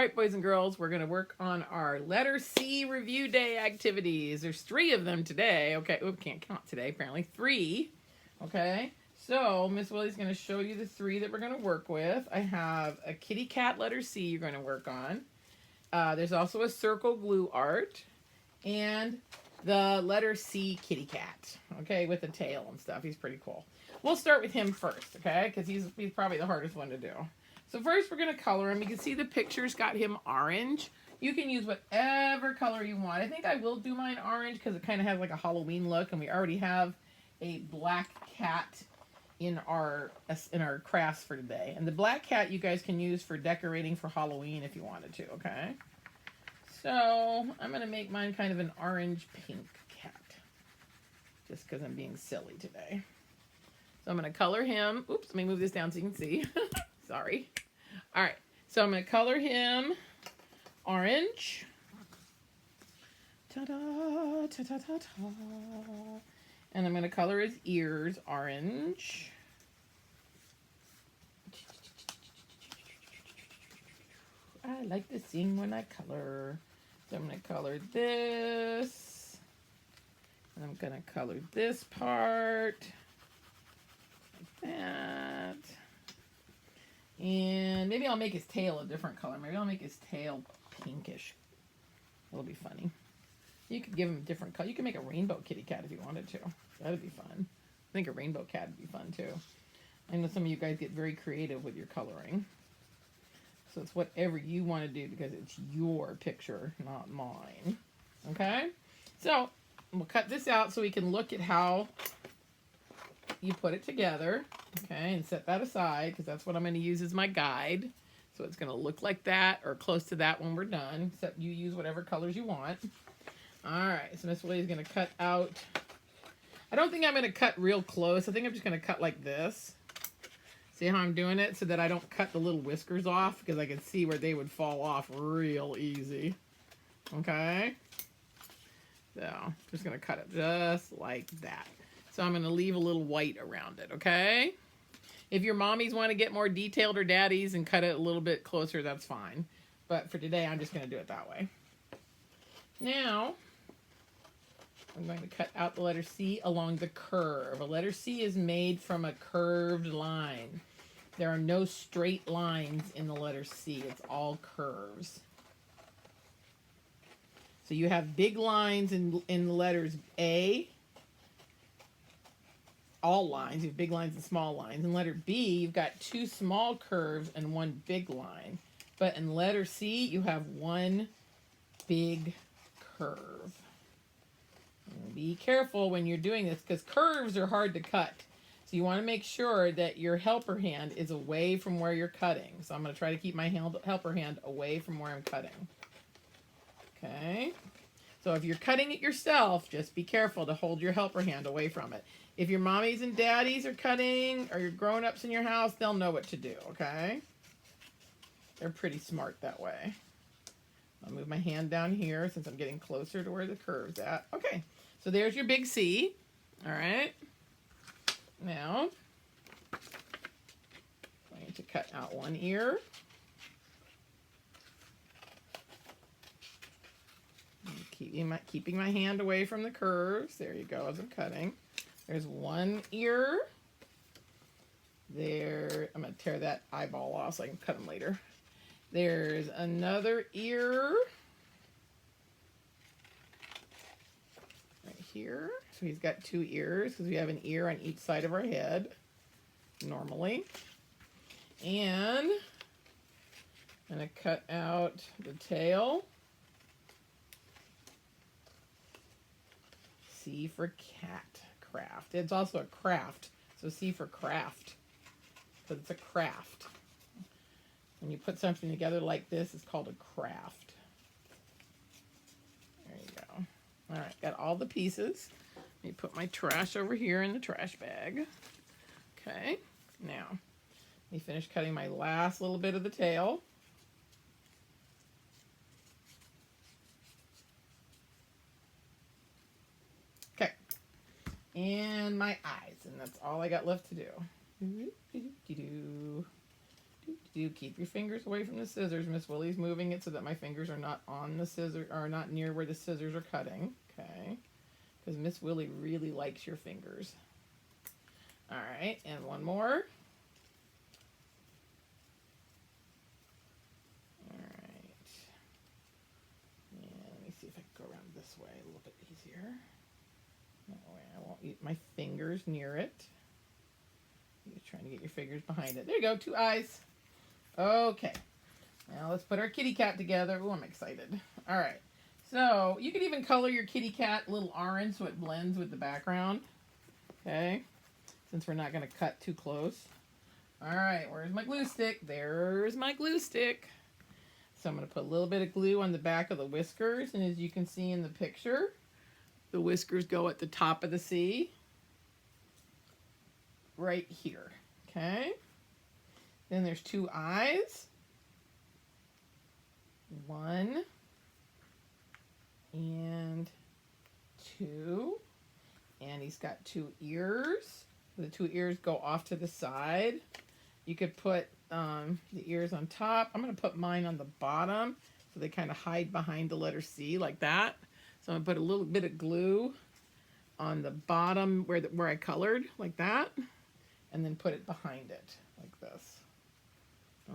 All right, boys and girls, we're going to work on our letter C review day activities. There's 3 of them today. Okay, we can't count today, apparently. 3. Okay, so Miss Willie's going to show you the 3 that we're going to work with. I have a kitty cat letter C you're going to work on. There's also a circle glue art and the letter C kitty cat, okay, with a tail and stuff. He's pretty cool. We'll start with him first, okay, because he's probably the hardest one to do. So first we're going to color him. You can see the picture's got him orange. You can use whatever color you want. I think I will do mine orange because it kind of has like a Halloween look, and we already have a black cat in our crafts for today. And the black cat you guys can use for decorating for Halloween if you wanted to, okay? So I'm going to make mine kind of an orange-pink cat just because I'm being silly today. So I'm going to color him. Oops, let me move this down so you can see. Sorry. All right, so I'm going to color him orange. Ta-da, ta-ta-ta-ta. And I'm going to color his ears orange. I like to sing when I color. So I'm going to color this. And I'm going to color this part. Like that. And maybe I'll make his tail a different color. Maybe I'll make his tail pinkish. It'll be funny. You could give him a different color. You can make a rainbow kitty cat if you wanted to. That'd be fun. I think a rainbow cat would be fun too. I know some of you guys get very creative with your coloring. So it's whatever you want to do because it's your picture, not mine. Okay? So we'll cut this out so we can look at how you put it together. Okay, and set that aside because that's what I'm going to use as my guide. So it's going to look like that or close to that when we're done, except you use whatever colors you want. All right, so Miss Willie is going to cut out. I don't think I'm going to cut real close. I think I'm just going to cut like this. See how I'm doing it so that I don't cut the little whiskers off because I can see where they would fall off real easy. Okay, so just going to cut it just like that. So I'm going to leave a little white around it, okay? If your mommies want to get more detailed or daddies and cut it a little bit closer, that's fine. But for today, I'm just going to do it that way. Now, I'm going to cut out the letter C along the curve. A letter C is made from a curved line. There are no straight lines in the letter C. It's all curves. So you have big lines in the letters A, all lines. You have big lines and small lines. In letter B, you've got 2 small curves and 1 big line. But in letter C, you have 1 big curve. And be careful when you're doing this because curves are hard to cut. So you want to make sure that your helper hand is away from where you're cutting. So I'm going to try to keep my helper hand away from where I'm cutting. Okay. So if you're cutting it yourself, just be careful to hold your helper hand away from it. If your mommies and daddies are cutting, or your grown-ups in your house, they'll know what to do, okay? They're pretty smart that way. I'll move my hand down here since I'm getting closer to where the curve's at. Okay, so there's your big C, all right? Now, I'm going to cut out 1 ear. Keeping my hand away from the curves. There you go, as I'm cutting. There's 1 ear. There, I'm going to tear that eyeball off so I can cut them later. There's another ear. Right here. So he's got 2 ears because we have an ear on each side of our head, normally. And I'm going to cut out the tail. C for cat. Craft. It's also a craft. So C for craft. But it's a craft. When you put something together like this, it's called a craft. There you go. All right, got all the pieces. Let me put my trash over here in the trash bag. Okay, now let me finish cutting my last little bit of the tail. And my eyes, and that's all I got left to do. keep your fingers away from the scissors. Miss Willie's moving it so that my fingers are not on the scissors, or not near where the scissors are cutting. Okay. Because Miss Willie really likes your fingers. All right, and one more. All right. And let me see if I can go around this way a little bit easier. That way I won't eat my fingers near it. You're trying to get your fingers behind it. There you go, 2 eyes. Okay. Now let's put our kitty cat together. Oh, I'm excited. All right. So you could even color your kitty cat a little orange so it blends with the background. Okay. Since we're not going to cut too close. All right. Where's my glue stick? There's my glue stick. So I'm going to put a little bit of glue on the back of the whiskers. And as you can see in the picture, the whiskers go at the top of the C. Right here. Okay. Then there's 2 eyes. 1 and 2. And he's got 2 ears. The 2 ears go off to the side. You could put the ears on top. I'm going to put mine on the bottom so they kind of hide behind the letter C like that. So I'm going to put a little bit of glue on the bottom where I colored like that, and then put it behind it like this.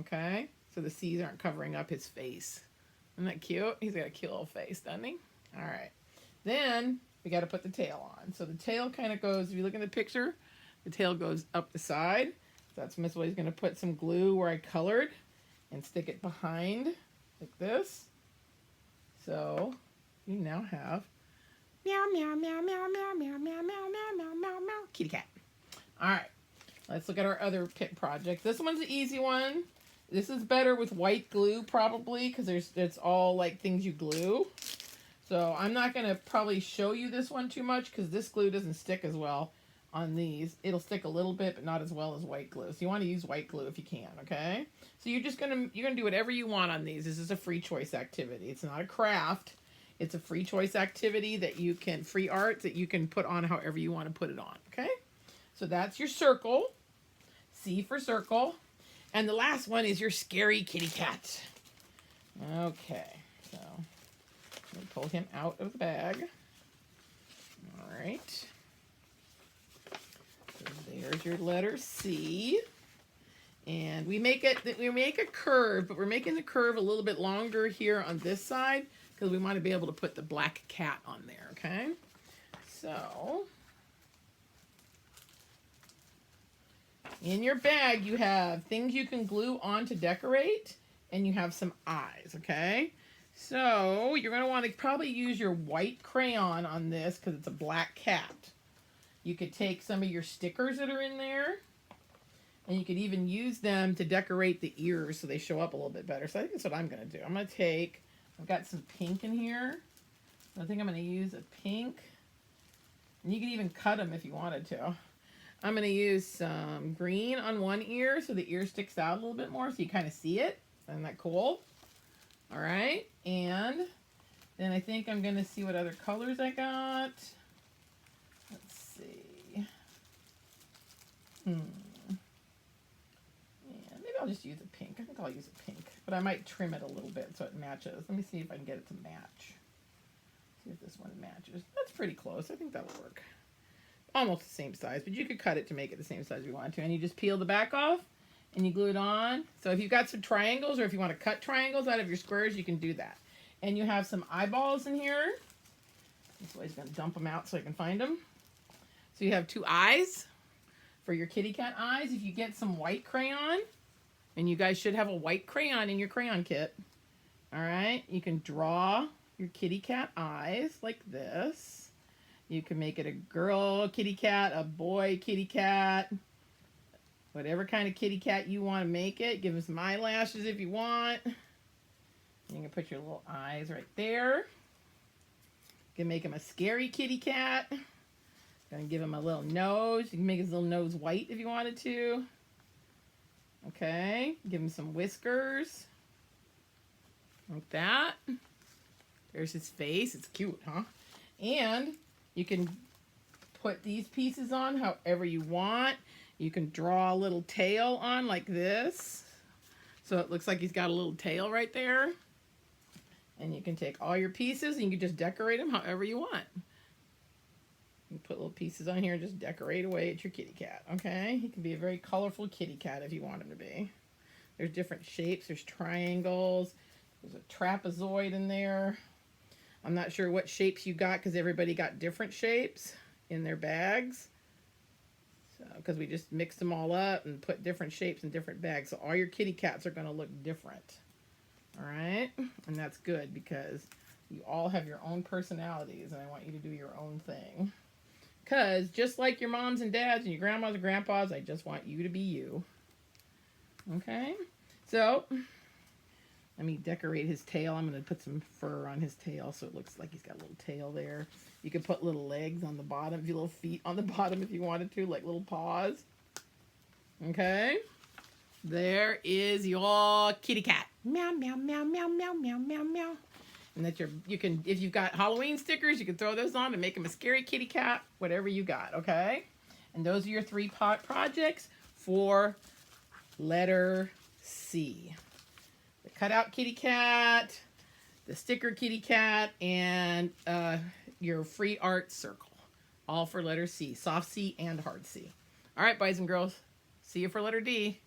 Okay? So the C's aren't covering up his face. Isn't that cute? He's got a cute little face, doesn't he? All right. Then we got to put the tail on. So the tail kind of goes, if you look in the picture, the tail goes up the side. So that's Miss Willie's going to put some glue where I colored and stick it behind like this. So you now have meow, meow, meow, meow, meow, meow, meow, meow, meow, meow, meow, meow, kitty cat. All right. Let's look at our other kit project. This one's an easy one. This is better with white glue probably because it's all like things you glue. So I'm not going to probably show you this one too much because this glue doesn't stick as well on these. It'll stick a little bit, but not as well as white glue. So you want to use white glue if you can, okay? So you're gonna do whatever you want on these. This is a free choice activity. It's not a craft. It's a free choice activity that you can, free art that you can put on however you want to put it on, okay? So that's your circle. C for circle. And the last one is your scary kitty cat. Okay, so let me pull him out of the bag. All right. So there's your letter C. And we make a curve, but we're making the curve a little bit longer here on this side because we want to be able to put the black cat on there, okay? So in your bag, you have things you can glue on to decorate, and you have some eyes, okay? So you're going to want to probably use your white crayon on this because it's a black cat. You could take some of your stickers that are in there, and you could even use them to decorate the ears so they show up a little bit better. So I think that's what I'm going to do. I'm going to take, I've got some pink in here. I think I'm going to use a pink. And you can even cut them if you wanted to. I'm going to use some green on one ear so the ear sticks out a little bit more so you kind of see it. Isn't that cool? All right. And then I think I'm going to see what other colors I got. Let's see. Yeah, maybe I'll just use a pink. I think I'll use a pink. But I might trim it a little bit so it matches. Let me see if I can get it to match. See if this one matches. That's pretty close. I think that'll work. Almost the same size, but you could cut it to make it the same size if you want to. And you just peel the back off and you glue it on. So if you've got some triangles or if you want to cut triangles out of your squares, you can do that. And you have some eyeballs in here. This way he's going to dump them out so I can find them. So you have 2 eyes for your kitty cat eyes. If you get some white crayon, and you guys should have a white crayon in your crayon kit. All right, you can draw your kitty cat eyes like this. You can make it a girl kitty cat, a boy kitty cat, whatever kind of kitty cat you want to make it. Give him some eyelashes if you want. You can put your little eyes right there. You can make him a scary kitty cat. Gonna give him a little nose. You can make his little nose white if you wanted to. Okay, give him some whiskers. Like that. There's his face. It's cute, huh? And you can put these pieces on however you want. You can draw a little tail on like this. So it looks like he's got a little tail right there. And you can take all your pieces and you can just decorate them however you want. You put little pieces on here and just decorate away at your kitty cat, okay? He can be a very colorful kitty cat if you want him to be. There's different shapes. There's triangles. There's a trapezoid in there. I'm not sure what shapes you got because everybody got different shapes in their bags. So, because we just mixed them all up and put different shapes in different bags. So all your kitty cats are going to look different. All right? And that's good because you all have your own personalities and I want you to do your own thing. Because just like your moms and dads and your grandmas and grandpas, I just want you to be you. Okay? So, let me decorate his tail. I'm going to put some fur on his tail so it looks like he's got a little tail there. You could put little legs on the bottom, little feet on the bottom if you wanted to, like little paws. Okay? There is your kitty cat. Meow, meow, meow, meow, meow, meow, meow, meow. And that you can, if you've got Halloween stickers, you can throw those on to make him a scary kitty cat, whatever you got, okay? And those are your 3 projects for letter C. The cutout kitty cat, the sticker kitty cat, and your free art circle. All for letter C, soft C and hard C. All right, boys and girls, see you for letter D.